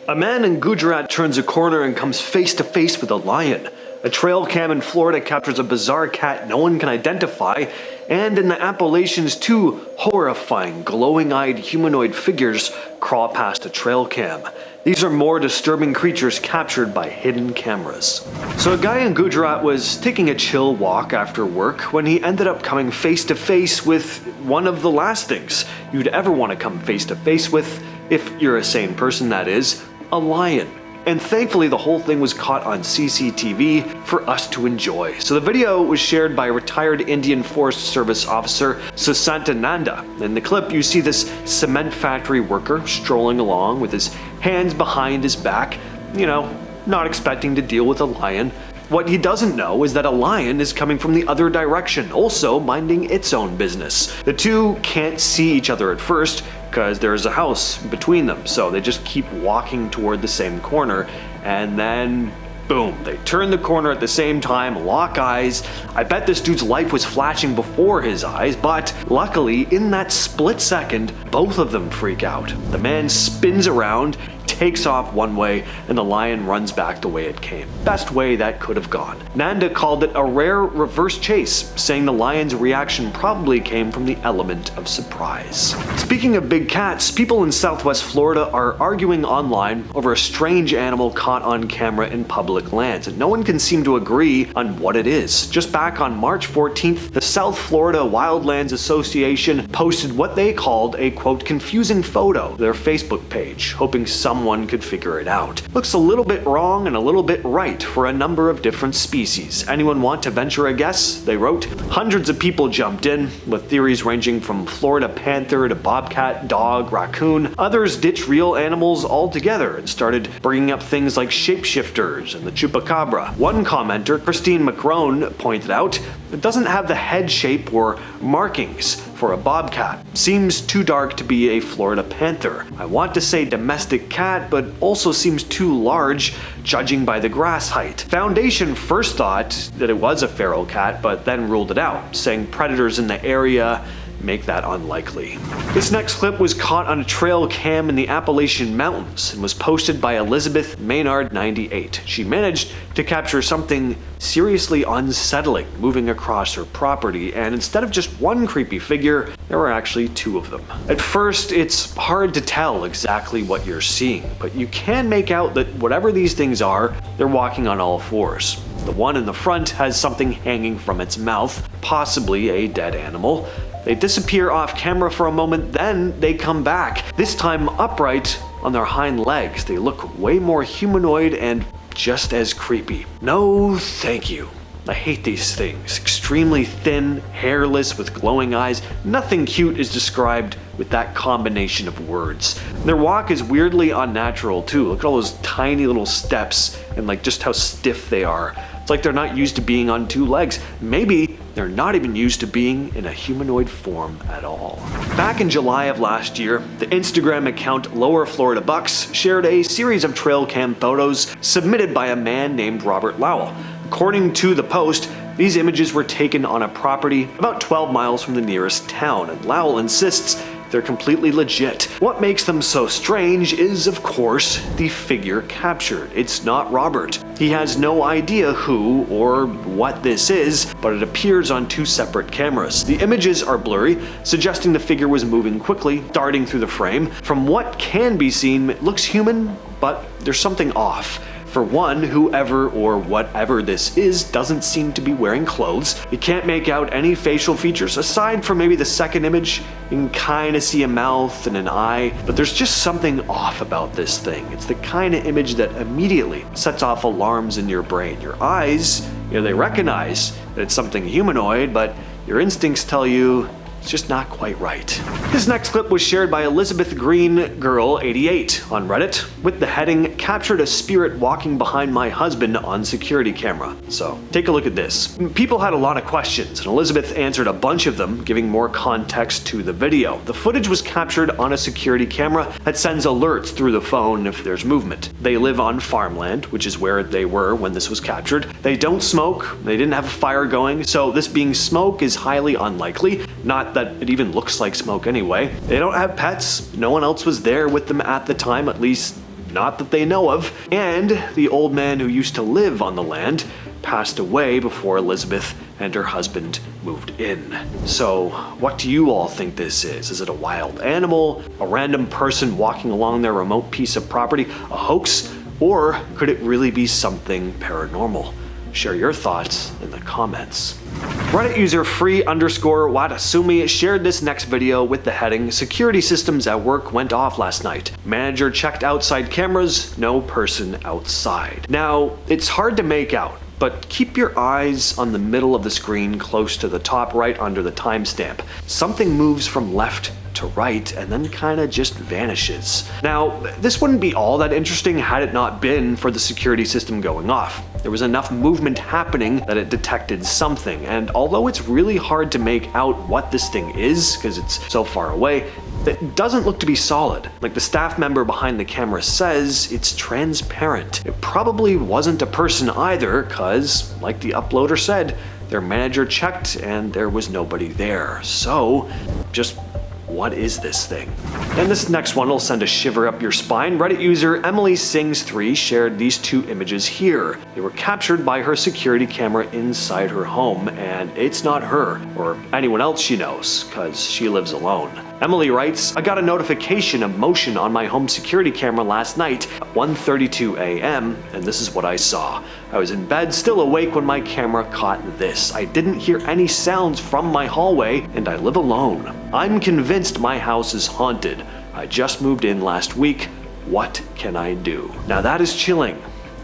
A man in Gujarat turns a corner and comes face to face with a lion. A trail cam in Florida captures a bizarre cat no one can identify, and in the Appalachians, two horrifying, glowing-eyed humanoid figures crawl past a trail cam. These are more disturbing creatures captured by hidden cameras. So a guy in Gujarat was taking a chill walk after work when he ended up coming face to face with one of the last things you'd ever want to come face to face with, if you're a sane person that is, a lion. And thankfully the whole thing was caught on CCTV for us to enjoy. So the video was shared by retired Indian Forest Service officer Susanta Nanda. In the clip you see this cement factory worker strolling along with his hands behind his back, not expecting to deal with a lion. What he doesn't know is that a lion is coming from the other direction, also minding its own business. The two can't see each other at first because there's a house between them, so they just keep walking toward the same corner, and then boom, they turn the corner at the same time, lock eyes. I bet this dude's life was flashing before his eyes, but luckily in that split second, both of them freak out. The man spins around, takes off one way, and the lion runs back the way it came. Best way that could have gone. Nanda called it a rare reverse chase, saying the lion's reaction probably came from the element of surprise. Speaking of big cats, people in Southwest Florida are arguing online over a strange animal caught on camera in public lands, and no one can seem to agree on what it is. Just back on March 14th, the South Florida Wildlands Association posted what they called a quote confusing photo to their Facebook page, hoping someone could figure it out. Looks a little bit wrong and a little bit right for a number of different species. Anyone want to venture a guess? They wrote. Hundreds of people jumped in, with theories ranging from Florida panther to bobcat, dog, raccoon. Others ditched real animals altogether and started bringing up things like shapeshifters and the chupacabra. One commenter, Christine McCrone, pointed out, it doesn't have the head shape or markings for a bobcat. Seems too dark to be a Florida panther. I want to say domestic cat, but also seems too large, judging by the grass height. Foundation first thought that it was a feral cat, but then ruled it out, saying predators in the area make that unlikely. This next clip was caught on a trail cam in the Appalachian Mountains and was posted by Elizabeth Maynard 98. She managed to capture something seriously unsettling moving across her property, and instead of just one creepy figure, there were actually two of them. At first, it's hard to tell exactly what you're seeing, but you can make out that whatever these things are, they're walking on all fours. The one in the front has something hanging from its mouth, possibly a dead animal. They disappear off camera for a moment, then they come back, this time upright on their hind legs. They look way more humanoid and just as creepy. No, thank you. I hate these things. Extremely thin, hairless, with glowing eyes. Nothing cute is described with that combination of words. Their walk is weirdly unnatural too. Look at all those tiny little steps and just how stiff they are. It's like they're not used to being on two legs. Maybe they're not even used to being in a humanoid form at all. Back in July of last year, the Instagram account Lower Florida Bucks shared a series of trail cam photos submitted by a man named Robert Lowell. According to the post, these images were taken on a property about 12 miles from the nearest town, and Lowell insists they're completely legit. What makes them so strange is, of course, the figure captured. It's not Robert. He has no idea who or what this is, but it appears on two separate cameras. The images are blurry, suggesting the figure was moving quickly, darting through the frame. From what can be seen, it looks human, but there's something off. For one, whoever or whatever this is doesn't seem to be wearing clothes. You can't make out any facial features. Aside from maybe the second image, you can kind of see a mouth and an eye, but there's just something off about this thing. It's the kind of image that immediately sets off alarms in your brain. Your eyes, they recognize that it's something humanoid, but your instincts tell you it's just not quite right. This next clip was shared by Elizabeth Green Girl 88 on Reddit with the heading, "Captured a spirit walking behind my husband on security camera." So take a look at this. People had a lot of questions, and Elizabeth answered a bunch of them, giving more context to the video. The footage was captured on a security camera that sends alerts through the phone if there's movement. They live on farmland, which is where they were when this was captured. They don't smoke, they didn't have a fire going, so this being smoke is highly unlikely. Not that it even looks like smoke anyway. They don't have pets. No one else was there with them at the time, at least not that they know of, and the old man who used to live on the land passed away before Elizabeth and her husband moved in. So, what do you all think this is? Is it a wild animal, a random person walking along their remote piece of property, a hoax, or could it really be something paranormal? Share your thoughts in the comments. Reddit user free_watasumi shared this next video with the heading, "Security systems at work went off last night. Manager checked outside cameras, no person outside." Now, it's hard to make out, but keep your eyes on the middle of the screen close to the top right under the timestamp. Something moves from left to right and then kinda just vanishes. Now, this wouldn't be all that interesting had it not been for the security system going off. There was enough movement happening that it detected something, and although it's really hard to make out what this thing is because it's so far away, it doesn't look to be solid. Like the staff member behind the camera says, it's transparent. It probably wasn't a person either, cause, like the uploader said, their manager checked and there was nobody there. So, just what is this thing? And this next one will send a shiver up your spine. Reddit user Emily Sings3 shared these two images here. They were captured by her security camera inside her home, and it's not her or anyone else she knows, cause she lives alone. Emily writes, "I got a notification of motion on my home security camera last night at 1:32 a.m. and this is what I saw. I was in bed, still awake when my camera caught this. I didn't hear any sounds from my hallway and I live alone. I'm convinced my house is haunted. I just moved in last week. What can I do?" Now that is chilling.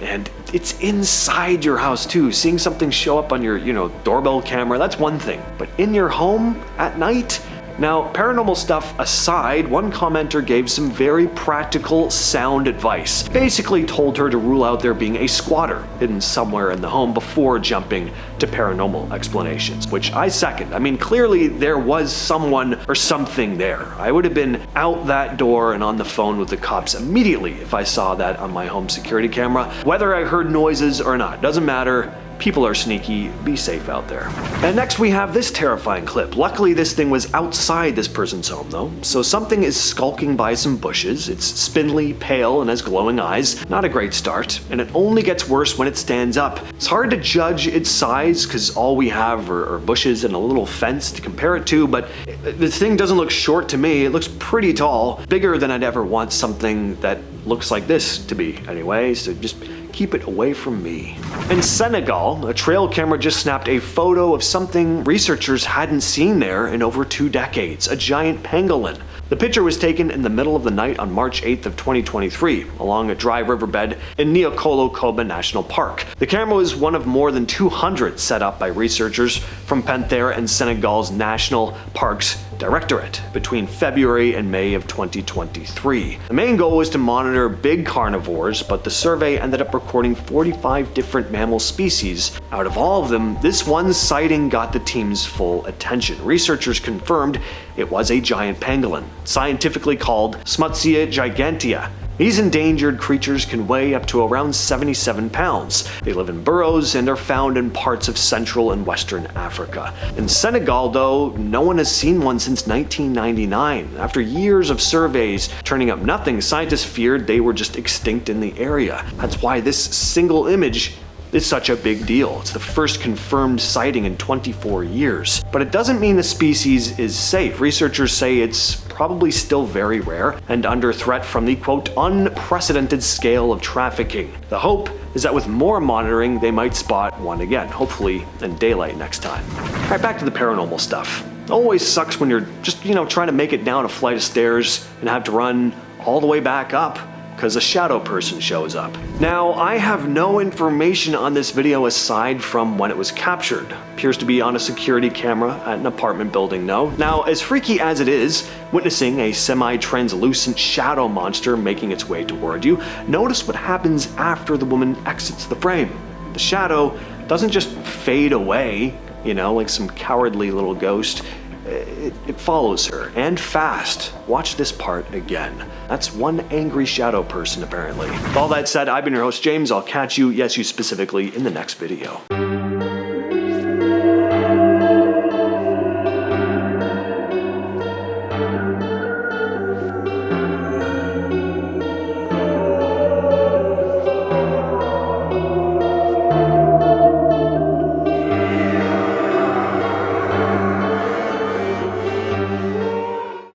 And it's inside your house too. Seeing something show up on your, doorbell camera, that's one thing. But in your home at night? Now, paranormal stuff aside, one commenter gave some very practical, sound advice. Basically told her to rule out there being a squatter hidden somewhere in the home before jumping to paranormal explanations, which I second. I mean, clearly there was someone or something there. I would have been out that door and on the phone with the cops immediately if I saw that on my home security camera. Whether I heard noises or not, doesn't matter. People are sneaky, be safe out there. And next we have this terrifying clip. Luckily this thing was outside this person's home though, so something is skulking by some bushes. It's spindly, pale, and has glowing eyes. Not a great start, and it only gets worse when it stands up. It's hard to judge its size because all we have are bushes and a little fence to compare it to, but the thing doesn't look short to me. It looks pretty tall, bigger than I'd ever want something that looks like this to be anyway, so just keep it away from me. In Senegal, a trail camera just snapped a photo of something researchers hadn't seen there in over 2 decades, a giant pangolin. The picture was taken in the middle of the night on March 8th of 2023, along a dry riverbed in Niokolo-Koba National Park. The camera was one of more than 200 set up by researchers from Panther and Senegal's National Parks Directorate between February and May of 2023. The main goal was to monitor big carnivores, but the survey ended up recording 45 different mammal species. Out of all of them, this one sighting got the team's full attention. Researchers confirmed it was a giant pangolin, scientifically called Smutsia gigantea. These endangered creatures can weigh up to around 77 pounds. They live in burrows and are found in parts of Central and Western Africa. In Senegal, though, no one has seen one since 1999. After years of surveys turning up nothing, scientists feared they were just extinct in the area. That's why this single image is such a big deal. It's the first confirmed sighting in 24 years. But it doesn't mean the species is safe. Researchers say it's probably still very rare and under threat from the, quote, unprecedented scale of trafficking. The hope is that with more monitoring, they might spot one again, hopefully in daylight next time. All right, back to the paranormal stuff. It always sucks when you're just, trying to make it down a flight of stairs and have to run all the way back up because a shadow person shows up. Now, I have no information on this video aside from when it was captured. Appears to be on a security camera at an apartment building though. Now, as freaky as it is, witnessing a semi-translucent shadow monster making its way toward you, notice what happens after the woman exits the frame. The shadow doesn't just fade away, like some cowardly little ghost. It follows her, and fast. Watch this part again. That's one angry shadow person, apparently. With all that said, I've been your host, James. I'll catch you, yes, you specifically, in the next video.